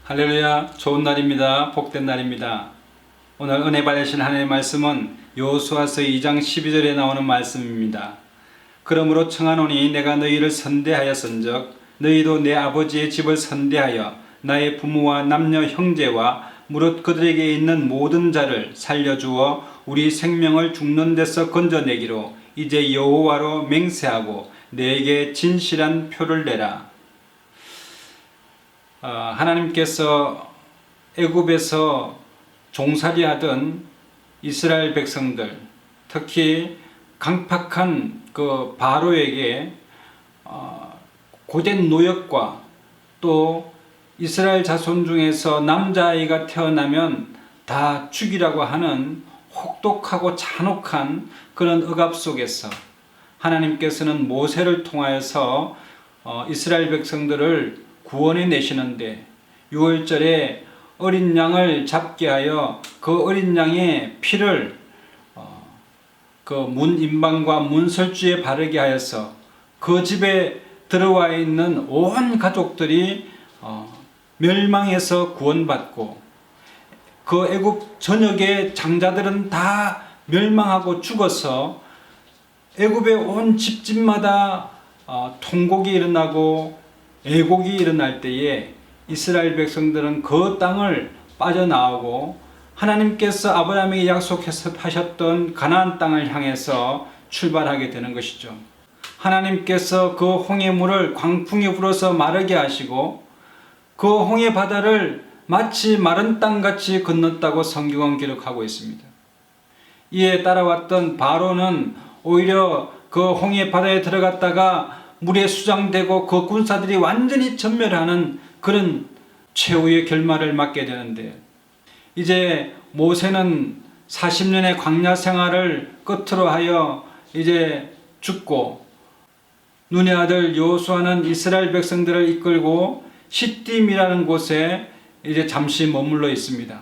할렐루야, 좋은 날입니다. 복된 날입니다. 오늘 은혜 받으신 하나님의 말씀은 여호수아서 2장 12절에 나오는 말씀입니다. 그러므로 청하노니 내가 너희를 선대하였은즉 너희도 내 아버지의 집을 선대하여 나의 부모와 남녀 형제와 무릇 그들에게 있는 모든 자를 살려주어 우리 생명을 죽는 데서 건져내기로 이제 여호와로 맹세하고 내게 진실한 표를 내라. 하나님께서 애굽에서 종살이하던 이스라엘 백성들, 특히 강팍한 그 바로에게 고된 노역과 또 이스라엘 자손 중에서 남자아이가 태어나면 다 죽이라고 하는 혹독하고 잔혹한 그런 억압 속에서 하나님께서는 모세를 통하여서 이스라엘 백성들을 구원해 내시는데 6월절에 어린 양을 잡게 하여 그 어린 양의 피를 그 문 임방과 문설주에 바르게 하여서 그 집에 들어와 있는 온 가족들이 멸망해서 구원받고 그 애굽 전역의 장자들은 다 멸망하고 죽어서 애굽의 온 집집마다 통곡이 일어나고 애곡이 일어날 때에 이스라엘 백성들은 그 땅을 빠져나오고 하나님께서 아브라함에게 약속하셨던 가나안 땅을 향해서 출발하게 되는 것이죠. 하나님께서 그 홍해물을 광풍이 불어서 마르게 하시고 그 홍해 바다를 마치 마른 땅같이 건넜다고 성경은 기록하고 있습니다. 이에 따라왔던 바로는 오히려 그 홍해 바다에 들어갔다가 물에 수장되고 그 군사들이 완전히 전멸하는 그런 최후의 결말을 맞게 되는데, 이제 모세는 40년의 광야 생활을 끝으로 하여 이제 죽고 눈의 아들 여호수아는 이스라엘 백성들을 이끌고 시딤이라는 곳에 이제 잠시 머물러 있습니다.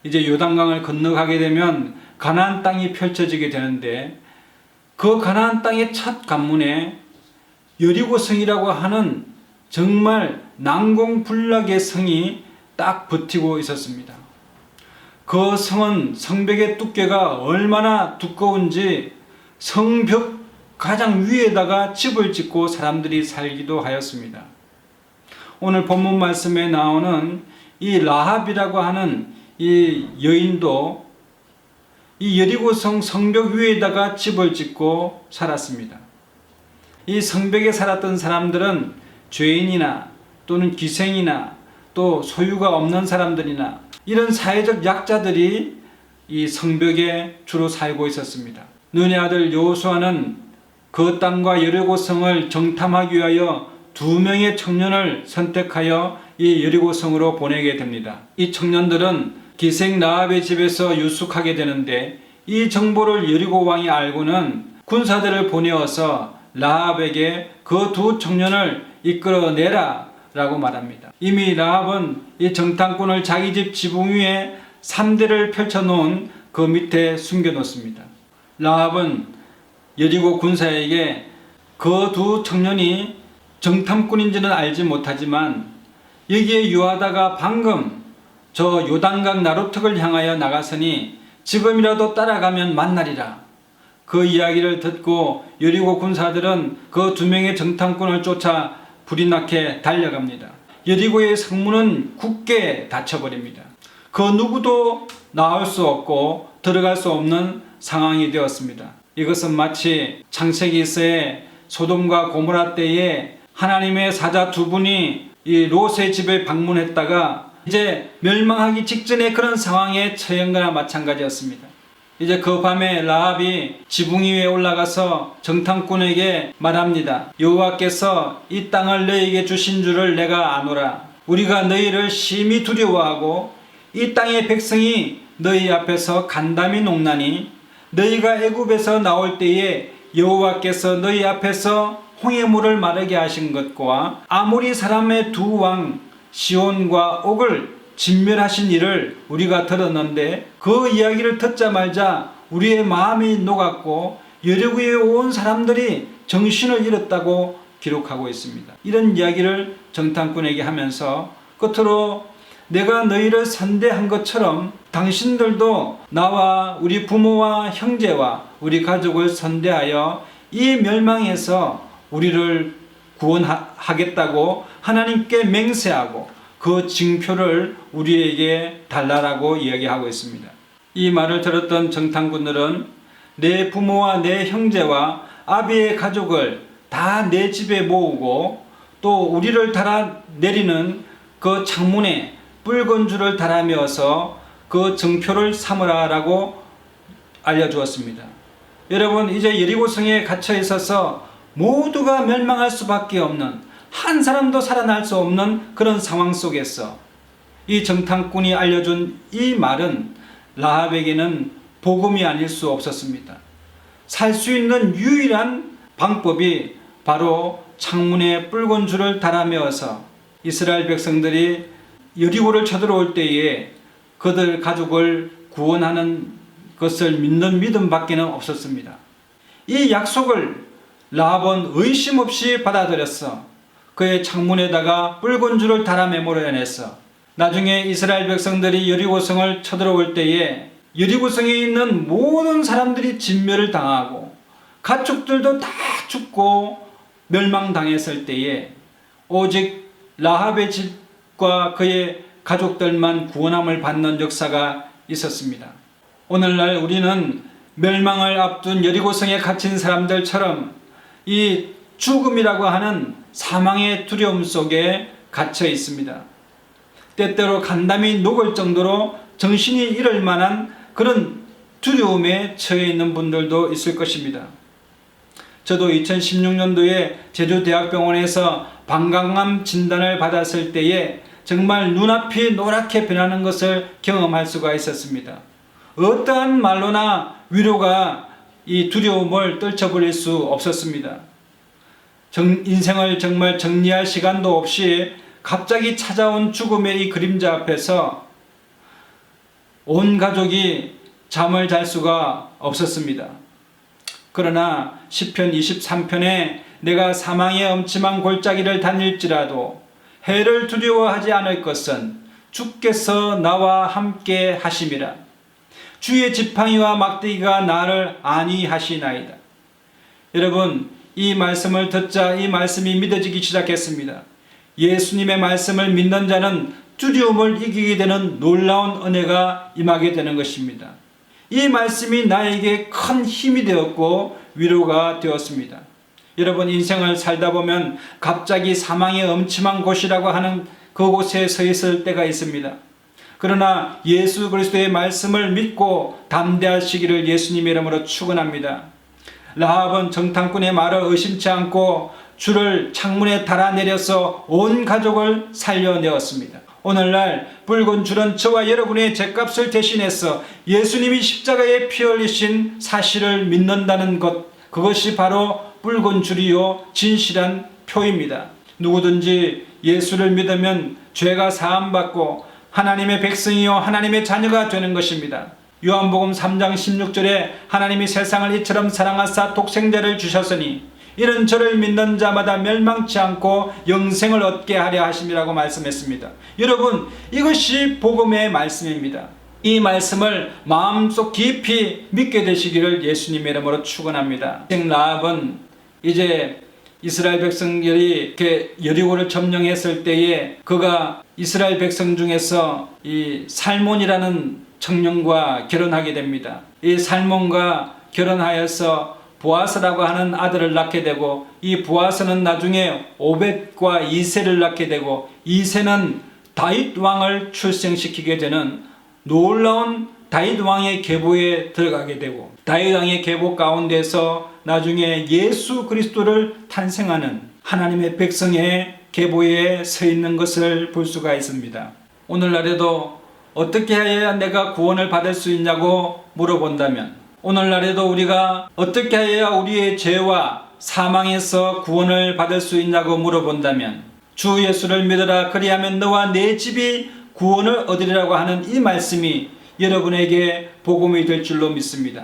이제 요단강을 건너가게 되면 가나안 땅이 펼쳐지게 되는데, 그 가나안 땅의 첫 관문에 여리고성이라고 하는 정말 난공불락의 성이 딱 버티고 있었습니다. 그 성은 성벽의 두께가 얼마나 두꺼운지 성벽 가장 위에다가 집을 짓고 사람들이 살기도 하였습니다. 오늘 본문 말씀에 나오는 이 라합이라고 하는 이 여인도 이 여리고성 성벽 위에다가 집을 짓고 살았습니다. 이 성벽에 살았던 사람들은 죄인이나 또는 기생이나 또 소유가 없는 사람들이나 이런 사회적 약자들이 이 성벽에 주로 살고 있었습니다. 눈의 아들 여호수아는 그 땅과 여리고성을 정탐하기 위하여 2명의 청년을 선택하여 이 여리고성으로 보내게 됩니다. 이 청년들은 기생 라합의 집에서 유숙하게 되는데, 이 정보를 여리고 왕이 알고는 군사들을 보내어서 라합에게 그 2 청년을 이끌어내라 라고 말합니다. 이미 라합은 이 정탐꾼을 자기 집 지붕 위에 3대를 펼쳐놓은 그 밑에 숨겨놓습니다. 라합은 여리고 군사에게 그 2 청년이 정탐꾼인지는 알지 못하지만 여기에 유하다가 방금 저 요단강 나루턱을 향하여 나갔으니 지금이라도 따라가면 만나리라. 그 이야기를 듣고 여리고 군사들은 그 2명의 정탐꾼을 쫓아 불이 나게 달려갑니다. 여리고의 성문은 굳게 닫혀버립니다. 그 누구도 나올 수 없고 들어갈 수 없는 상황이 되었습니다. 이것은 마치 창세기서의 소돔과 고모라 때에 하나님의 사자 2분이 이 롯의 집에 방문했다가 이제 멸망하기 직전의 그런 상황에 처한 거나 마찬가지였습니다. 이제 그 밤에 라합이 지붕 위에 올라가서 정탐꾼에게 말합니다. 여호와께서 이 땅을 너희에게 주신 줄을 내가 아노라. 우리가 너희를 심히 두려워하고 이 땅의 백성이 너희 앞에서 간담이 녹나니 너희가 애굽에서 나올 때에 여호와께서 너희 앞에서 홍해물을 마르게 하신 것과 아모리 사람의 2 왕 시온과 옥을 진멸하신 일을 우리가 들었는데 그 이야기를 듣자마자 우리의 마음이 녹았고 여리고에 온 사람들이 정신을 잃었다고 기록하고 있습니다. 이런 이야기를 정탐꾼에게 하면서 끝으로 내가 너희를 선대한 것처럼 당신들도 나와 우리 부모와 형제와 우리 가족을 선대하여 이 멸망에서 우리를 구원하겠다고 하나님께 맹세하고 그 징표를 우리에게 달라라고 이야기하고 있습니다. 이 말을 들었던 정탐꾼들은 내 부모와 내 형제와 아비의 가족을 다 내 집에 모으고 또 우리를 달아내리는 그 창문에 붉은 줄을 달아메어서 그 증표를 삼으라라고 알려주었습니다. 여러분, 이제 여리고성에 갇혀 있어서 모두가 멸망할 수밖에 없는, 한 사람도 살아날 수 없는 그런 상황 속에서 이 정탐꾼이 알려준 이 말은 라합에게는 복음이 아닐 수 없었습니다. 살 수 있는 유일한 방법이 바로 창문에 붉은 줄을 달아메어서 이스라엘 백성들이 여리고를 쳐들어올 때에 그들 가족을 구원하는 것을 믿는 믿음밖에는 없었습니다. 이 약속을 라합은 의심 없이 받아들였어. 그의 창문에다가 붉은 줄을 달아 메모려냈어. 나중에 이스라엘 백성들이 여리고성을 쳐들어올 때에 여리고성에 있는 모든 사람들이 진멸을 당하고 가축들도 다 죽고 멸망당했을 때에 오직 라합의 집과 그의 가족들만 구원함을 받는 역사가 있었습니다. 오늘날 우리는 멸망을 앞둔 여리고성에 갇힌 사람들처럼 이 죽음이라고 하는 사망의 두려움 속에 갇혀 있습니다. 때때로 간담이 녹을 정도로 정신이 잃을 만한 그런 두려움에 처해 있는 분들도 있을 것입니다. 저도 2016년도에 제주대학병원에서 방광암 진단을 받았을 때에 정말 눈앞이 노랗게 변하는 것을 경험할 수가 있었습니다. 어떠한 말로나 위로가 이 두려움을 떨쳐버릴 수 없었습니다. 인생을 정말 정리할 시간도 없이 갑자기 찾아온 죽음의 이 그림자 앞에서 온 가족이 잠을 잘 수가 없었습니다. 그러나 시편 23편에 내가 사망의 엄침한 골짜기를 다닐지라도 해를 두려워하지 않을 것은 주께서 나와 함께 하심이라. 주의 지팡이와 막대기가 나를 안위하시나이다. 여러분, 이 말씀을 듣자 이 말씀이 믿어지기 시작했습니다. 예수님의 말씀을 믿는 자는 두려움을 이기게 되는 놀라운 은혜가 임하게 되는 것입니다. 이 말씀이 나에게 큰 힘이 되었고 위로가 되었습니다. 여러분, 인생을 살다 보면 갑자기 사망의 엄침한 곳이라고 하는 그곳에 서 있을 때가 있습니다. 그러나 예수 그리스도의 말씀을 믿고 담대하시기를 예수님의 이름으로 축원합니다. 라합은 정탐꾼의 말을 의심치 않고 줄을 창문에 달아내려서 온 가족을 살려내었습니다. 오늘날 붉은 줄은 저와 여러분의 죄값을 대신해서 예수님이 십자가에 피 흘리신 사실을 믿는다는 것, 그것이 바로 붉은 줄이요 진실한 표입니다. 누구든지 예수를 믿으면 죄가 사함받고 하나님의 백성이요 하나님의 자녀가 되는 것입니다. 요한복음 3장 16절에 하나님이 세상을 이처럼 사랑하사 독생자를 주셨으니 이는 저를 믿는 자마다 멸망치 않고 영생을 얻게 하려 하심이라고 말씀했습니다. 여러분, 이것이 복음의 말씀입니다. 이 말씀을 마음속 깊이 믿게 되시기를 예수님의 이름으로 축원합니다. 라합은 이제 이스라엘 백성들이 이렇게 여리고를 점령했을 때에 그가 이스라엘 백성 중에서 이 살몬이라는 청년과 결혼하게 됩니다. 이 살몬과 결혼하여서 보아스라고 하는 아들을 낳게 되고 이 보아스는 나중에 오벳과 이새를 낳게 되고 이새는 다윗 왕을 출생시키게 되는 놀라운 다윗 왕의 계보에 들어가게 되고 다윗 왕의 계보 가운데서 나중에 예수 그리스도를 탄생하는 하나님의 백성의 계보에 서 있는 것을 볼 수가 있습니다. 오늘날에도 어떻게 해야 내가 구원을 받을 수 있냐고 물어본다면, 오늘날에도 우리가 어떻게 해야 우리의 죄와 사망에서 구원을 받을 수 있냐고 물어본다면 주 예수를 믿어라 그리하면 너와 내 집이 구원을 얻으리라고 하는 이 말씀이 여러분에게 복음이 될 줄로 믿습니다.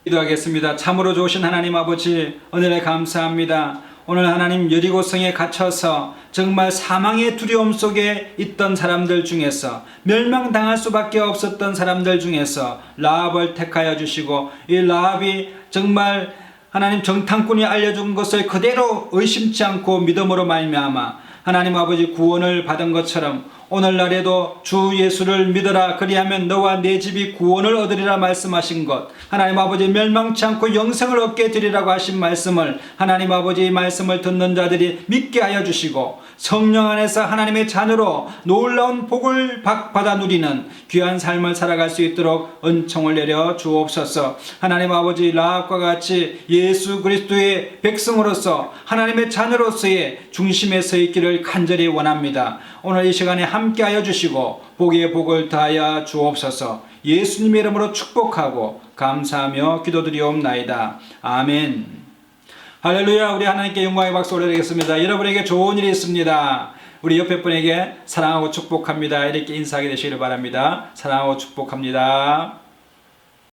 기도하겠습니다. 참으로 좋으신 하나님 아버지, 은혜에 감사합니다. 오늘 하나님 여리고성에 갇혀서 정말 사망의 두려움 속에 있던 사람들 중에서 멸망당할 수밖에 없었던 사람들 중에서 라합을 택하여 주시고 이 라합이 정말 하나님 정탐꾼이 알려준 것을 그대로 의심치 않고 믿음으로 말미암아 하나님 아버지 구원을 받은 것처럼 오늘날에도 주 예수를 믿어라 그리하면 너와 내 집이 구원을 얻으리라 말씀하신 것, 하나님 아버지 멸망치 않고 영생을 얻게 되리라고 하신 말씀을 하나님 아버지의 말씀을 듣는 자들이 믿게 하여 주시고 성령 안에서 하나님의 자녀로 놀라운 복을 받아 누리는 귀한 삶을 살아갈 수 있도록 은총을 내려 주옵소서. 하나님 아버지 라합과 같이 예수 그리스도의 백성으로서 하나님의 자녀로서의 중심에 서 있기를 간절히 원합니다. 오늘 이 시간에 함께하여 주시고 복의 복을 다하여 주옵소서. 예수님의 이름으로 축복하고 감사하며 기도드리옵나이다. 아멘. 할렐루야. 우리 하나님께 영광의 박수 올려드리겠습니다. 여러분에게 좋은 일이 있습니다. 우리 옆에 분에게 사랑하고 축복합니다 이렇게 인사하게 되시기를 바랍니다. 사랑하고 축복합니다.